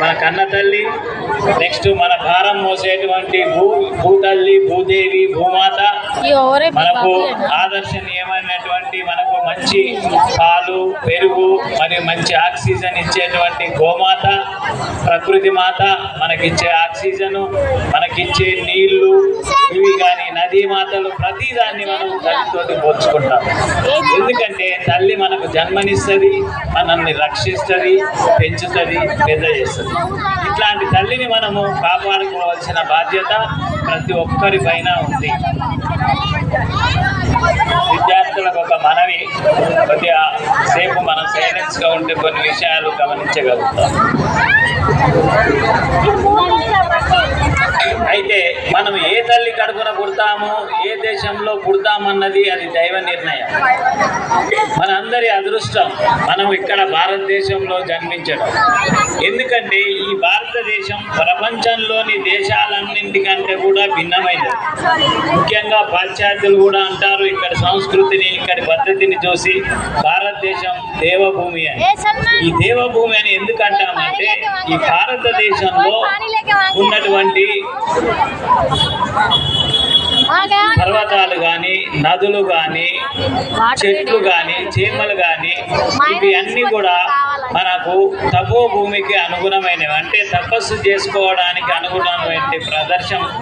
మన కన్న తల్లి, నెక్స్ట్ మన భారం మోసేటువంటి భూతల్లి, భూదేవి, భూమాత, మనకు ఆదర్శనీయమైనటువంటి మనకు మంచి పాలు, పెరుగు మరియు మంచి ఆక్సిజన్ ఇచ్చేటువంటి గోమాత, ప్రకృతి మాత, మనకిచ్చే ఆక్సిజను, మనకిచ్చే నీళ్లు, ఇవి కానీ నదీ మాతలు, ప్రతిదాన్ని మనం తల్లితోటి పోల్చుకుంటాం. ఎందుకంటే తల్లి మనకు జన్మనిస్తుంది, మనల్ని రక్షిస్తుంది, పెంచుతుంది, పెద్ద చేస్తుంది. ఇట్లాంటి తల్లిని మనము కాపాడుకోవాల్సిన బాధ్యత ప్రతి ఒక్కరి పైన ఉంది. విద్యార్థులకు ఒక మనవి, కొద్దిగా సేపు మనం సైలెన్స్గా ఉంటే కొన్ని విషయాలు గమనించగలుగుతాం. అయితే మనం ఏ తల్లి కడుపున పుడతాము, ఏ దేశంలో పుడతామన్నది అది దైవ నిర్ణయం. మనందరి అదృష్టం మనం ఇక్కడ భారతదేశంలో జన్మించడం. ఎందుకంటే ఈ భారతదేశం ప్రపంచంలోని దేశాలన్నింటికంటే కూడా భిన్నమైనది. ముఖ్యంగా పాశ్చాత్యులు కూడా అంటారు ఇక్కడ సంస్కృతిని, ఇక్కడి పద్ధతిని చూసి భారతదేశం దేవభూమి అని. ఈ దేవభూమి అని ఎందుకంటామంటే ఈ భారతదేశంలో ఉన్నటువంటి పర్వతాలు కానీ, నదులు కానీ, చెట్లు కానీ, చీమలు కానీ, ఇవి అన్నీ కూడా మనకు తపో భూమికి అనుగుణమైనవి. అంటే తపస్సు చేసుకోవడానికి అనుగుణమైన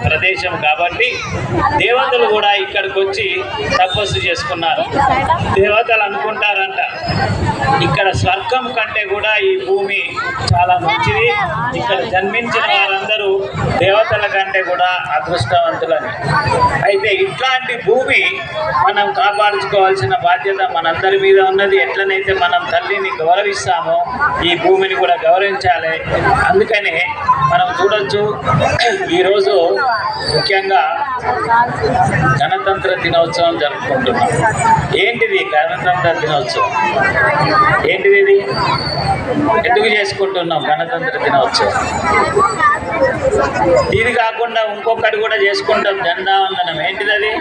ప్రదేశం కాబట్టి దేవతలు కూడా ఇక్కడికి వచ్చి తపస్సు చేసుకున్నారు. దేవతలు అనుకుంటారంట ఇక్కడ స్వర్గం కంటే కూడా ఈ భూమి చాలా మంచిది, ఇక్కడ జన్మించిన వారందరూ దేవతల కంటే కూడా అదృష్టవంతులని. అయితే ఇట్లాంటి భూమి మనం కాపాడుకోవాల్సిన బాధ్యత మనందరి మీద ఉన్నది. ఎట్లనైతే మనం తల్లిని గౌరవిస్తామో ఈ భూమిని కూడా గౌరవించాలి. అందుకనే మనం చూడొచ్చు, ఈరోజు ముఖ్యంగా గణతంత్ర దినోత్సవం జరుపుకుంటున్నాం. ఏంటిది గణతంత్ర దినోత్సవం? ఏంటిది ఇది? ఎందుకు చేసుకుంటున్నాం గణతంత్ర దినోత్సవం? ఇది కాకుండా ఇంకొకటి కూడా చేసుకుంటాం, జెండా వందనం. ఏంటిది అది?